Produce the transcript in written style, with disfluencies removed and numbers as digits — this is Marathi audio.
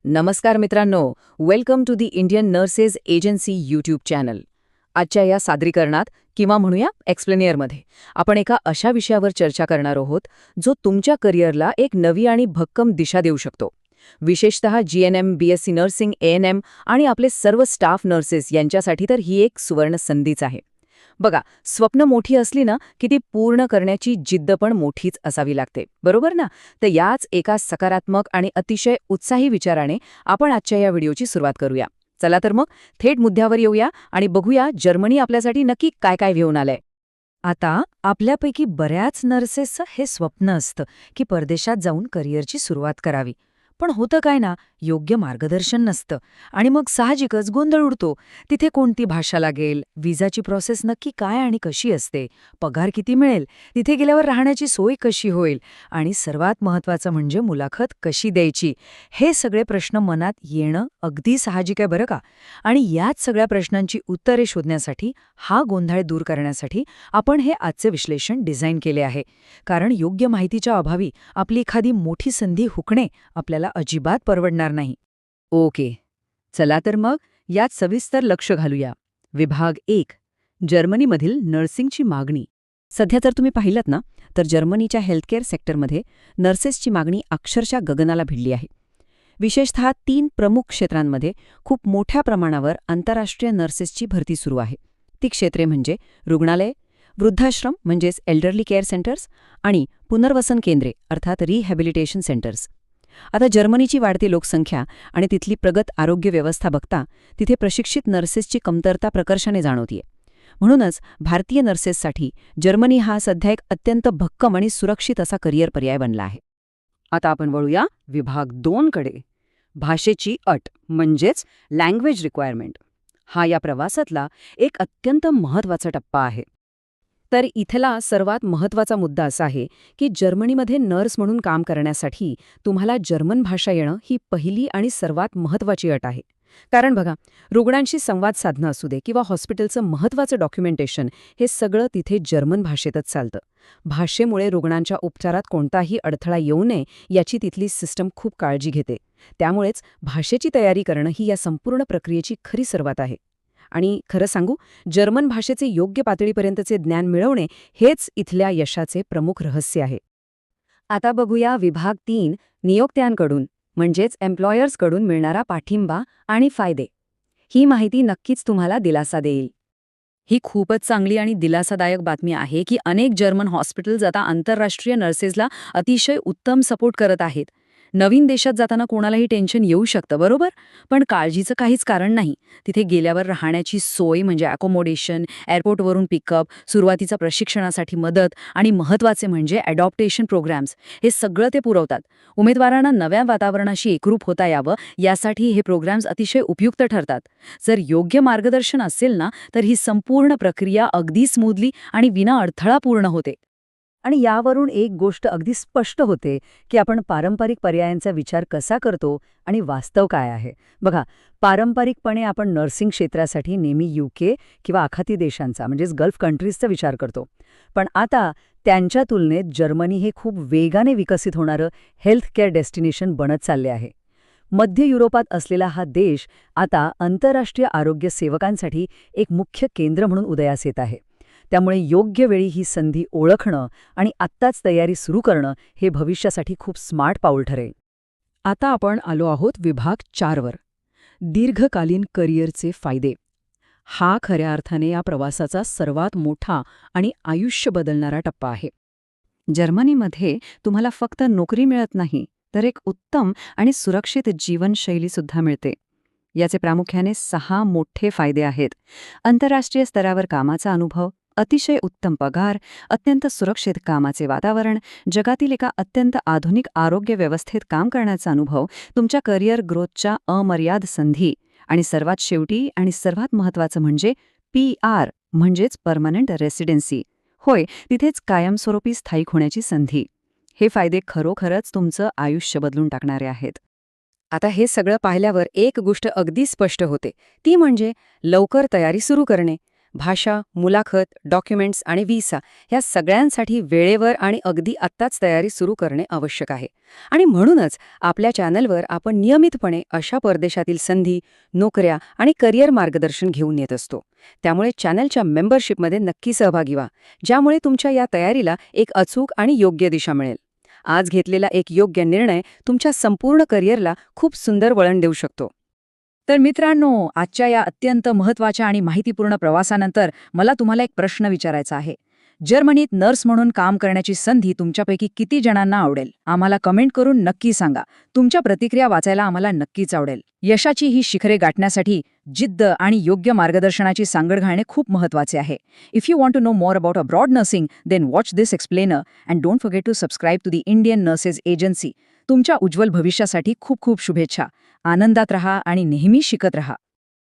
नमस्कार मित्रांनो, welcome to the Indian nurses agency YouTube channel. आजच्या या सादरीकरणात किंवा म्हणूया एक्सप्लेनियरमध्ये आपण एका अशा विषयावर चर्चा करणार आहोत जो तुमच्या करिअरला एक नवी आणि भक्कम दिशा देऊ शकतो. विशेषतः जीएनएम, बीएससी नर्सिंग, एएनएम आणि आपले सर्व स्टाफ नर्सेस यांच्यासाठी तर ही एक सुवर्ण संधीच आहे. बघा, स्वप्न मोठी असली ना की ती पूर्ण करण्याची जिद्द पण मोठीच असावी लागते, बरोबर ना? तर याच एका सकारात्मक आणि अतिशय उत्साही विचाराने आपण आजच्या या व्हिडिओची सुरुवात करूया. चला तर मग थेट मुद्द्यावर येऊया आणि बघूया जर्मनी आपल्यासाठी नक्की काय काय घेऊन आलंय. आता आपल्यापैकी बऱ्याच नर्सेसचं हे स्वप्न असतं की परदेशात जाऊन करिअरची सुरुवात करावी. पण होतं काय ना, योग्य मार्गदर्शन नसतं आणि मग साहजिकच गोंधळ उडतो. तिथे कोणती भाषा लागेल, विजाची प्रोसेस नक्की काय आणि कशी असते, पगार किती मिळेल, तिथे गेल्यावर राहण्याची सोय कशी होईल आणि सर्वात महत्त्वाचं म्हणजे मुलाखत कशी द्यायची, हे सगळे प्रश्न मनात येणं अगदी साहजिक आहे बरं का. आणि याच सगळ्या प्रश्नांची उत्तरे शोधण्यासाठी, हा गोंधळ दूर करण्यासाठी आपण हे आजचे विश्लेषण डिझाईन केले आहे. कारण योग्य माहितीच्या अभावी आपली एखादी मोठी संधी हुकणे आपल्याला अजिबात परवडणार नाही. ओके, चला तर मग यात सविस्तर लक्ष घालूया. विभाग 1, जर्मनीमधील नर्सिंगची मागणी. सध्या जर तुम्ही पाहिलत ना, तर जर्मनीच्या हेल्थकेअर सेक्टरमध्ये नर्सेसची मागणी अक्षरशः गगनाला भिडली आहे. विशेषतः 3 प्रमुख क्षेत्रांमध्ये खूप मोठ्या प्रमाणावर आंतरराष्ट्रीय नर्सेसची भरती सुरू आहे. ती क्षेत्रे म्हणजे रुग्णालय, वृद्धाश्रम म्हणजेच एल्डरली केअर सेंटर्स आणि पुनर्वसन केंद्रे अर्थात रिहॅबिलिटेशन सेंटर्स. आता जर्मनीची वाढती लोकसंख्या आणि तिथली प्रगत आरोग्य व्यवस्था बघता तिथे प्रशिक्षित नर्सेसची कमतरता प्रकर्षाने जाणवतीये. म्हणूनच भारतीय नर्सेससाठी जर्मनी हा सध्या एक अत्यंत भक्कम आणि सुरक्षित असा करिअर पर्याय बनला आहे. आता आपण वळूया विभाग 2 कडे. भाषेची अट म्हणजेच लँग्वेज रिक्वायरमेंट. हा या प्रवासातला एक अत्यंत महत्त्वाचा टप्पा आहे. तर इथला सर्वात महत्त्वाचा मुद्दा असा आहे की जर्मनीमध्ये नर्स म्हणून काम करण्यासाठी तुम्हाला जर्मन भाषा येणं ही पहिली आणि सर्वात महत्त्वाची अट आहे. कारण बघा, रुग्णांशी संवाद साधणं असू दे किंवा हॉस्पिटलचं महत्त्वाचं डॉक्युमेंटेशन, हे सगळं तिथे जर्मन भाषेतच चालतं. भाषेमुळे रुग्णांच्या उपचारात कोणताही अडथळा येऊ नये याची तिथली सिस्टम खूप काळजी घेते. त्यामुळेच भाषेची तयारी करणं ही या संपूर्ण प्रक्रियेची खरी सुरुवात आहे. आणि खरं सांगू, जर्मन भाषेचे योग्य पातळीपर्यंतचे ज्ञान मिळवणे हेच इथल्या यशाचे प्रमुख रहस्य आहे. आता बघूया विभाग 3, नियोक्त्यांकडून म्हणजेच एम्प्लॉयर्सकडून मिळणारा पाठिंबा आणि फायदे. ही माहिती नक्कीच तुम्हाला दिलासा देईल. ही खूपच चांगली आणि दिलासादायक बातमी आहे की अनेक जर्मन हॉस्पिटल्स आता आंतरराष्ट्रीय नर्सेसला अतिशय उत्तम सपोर्ट करत आहेत. नवीन देशात जाताना कोणालाही टेन्शन येऊ शकतं, बरोबर? पण काळजीचं काहीच कारण नाही. तिथे गेल्यावर राहण्याची सोय म्हणजे अकोमोडेशन, एअरपोर्टवरून पिकअप, सुरुवातीचा प्रशिक्षणासाठी मदत आणि महत्त्वाचे म्हणजे अडॉप्टेशन प्रोग्राम्स, हे सगळं ते पुरवतात. उमेदवारांना नव्या वातावरणाशी एकरूप होता यावं यासाठी हे प्रोग्राम्स अतिशय उपयुक्त ठरतात. जर योग्य मार्गदर्शन असेल ना, तर ही संपूर्ण प्रक्रिया अगदी स्मूथली आणि विना अडथळा पूर्ण होते. आणि यावरून एक गोष्ट अगदी स्पष्ट होते की आपण पारंपरिक पर्यायांचा विचार कसा करतो आणि वास्तव काय आहे. बघा, पारंपरिकपणे आपण नर्सिंग क्षेत्रासाठी नेहमी यूके किंवा आखाती देशांचा म्हणजेच गल्फ कंट्रीजचा विचार करतो. पण आता त्यांच्या तुलनेत जर्मनी हे खूप वेगाने विकसित होणारं हेल्थ केअर डेस्टिनेशन बनत चालले आहे. मध्य युरोपात असलेला हा देश आता आंतरराष्ट्रीय आरोग्य सेवकांसाठी एक मुख्य केंद्र म्हणून उदयास येत आहे. त्यामुळे योग्य वेळी ही संधी ओळखणं आणि आत्ताच तयारी सुरू करणं हे भविष्यासाठी खूप स्मार्ट पाऊल ठरेल. आता आपण आलो आहोत विभाग 4 वर. दीर्घकालीन करिअरचे फायदे. हा खऱ्या अर्थाने या प्रवासाचा सर्वात मोठा आणि आयुष्य बदलणारा टप्पा आहे. जर्मनीमध्ये तुम्हाला फक्त नोकरी मिळत नाही, तर एक उत्तम आणि सुरक्षित जीवनशैलीसुद्धा मिळते. याचे प्रामुख्याने 6 मोठे फायदे आहेत. आंतरराष्ट्रीय स्तरावर कामाचा अनुभव, अतिशय उत्तम पगार, अत्यंत सुरक्षित कामाचे वातावरण, जगातील एका अत्यंत आधुनिक आरोग्य व्यवस्थेत काम करण्याचा अनुभव, तुमच्या करिअर ग्रोथच्या अमर्याद संधी आणि सर्वात शेवटी आणि सर्वात महत्त्वाचं म्हणजे PR म्हणजेच परमनंट रेसिडेन्सी. होय, तिथेच कायमस्वरूपी स्थायिक होण्याची संधी. हे फायदे खरोखरच तुमचं आयुष्य बदलून टाकणारे आहेत. आता हे सगळं पाहिल्यावर एक गोष्ट अगदी स्पष्ट होते, ती म्हणजे लवकर तयारी सुरू करणे. भाषा, मुलाखत, डॉक्युमेंट्स आणि व्हिसा ह्या सगळ्यांसाठी वेळेवर आणि अगदी आत्ताच तयारी सुरू करणे आवश्यक आहे. आणि म्हणूनच आपल्या चॅनलवर आपण नियमितपणे अशा परदेशातील संधी, नोकऱ्या आणि करिअर मार्गदर्शन घेऊन येत असतो. त्यामुळे चॅनलच्या मेंबरशिपमध्ये नक्की सहभागी व्हा, ज्यामुळे तुमच्या या तयारीला एक अचूक आणि योग्य दिशा मिळेल. आज घेतलेला एक योग्य निर्णय तुमच्या संपूर्ण करिअरला खूप सुंदर वळण देऊ शकतो. तर मित्रांनो, आजच्या या अत्यंत महत्त्वाच्या आणि माहितीपूर्ण प्रवासानंतर मला तुम्हाला एक प्रश्न विचारायचा आहे. जर्मनीत नर्स म्हणून काम करण्याची संधी तुमच्यापैकी किती जणांना आवडेल? आम्हाला कमेंट करून नक्की सांगा. तुमच्या प्रतिक्रिया वाचायला आम्हाला नक्कीच आवडेल. यशाची ही शिखरे गाठण्यासाठी जिद्द आणि योग्य मार्गदर्शनाची सांगड घालणे खूप महत्त्वाचे आहे. If you want to know more about abroad nursing, then watch this explainer and don't forget to subscribe to the Indian nurses agency. तुमच्या उज्ज्वल भविष्यासाठी खूप खूप शुभेच्छा. आनंदात रहा आणि नेहमी शिकत रहा.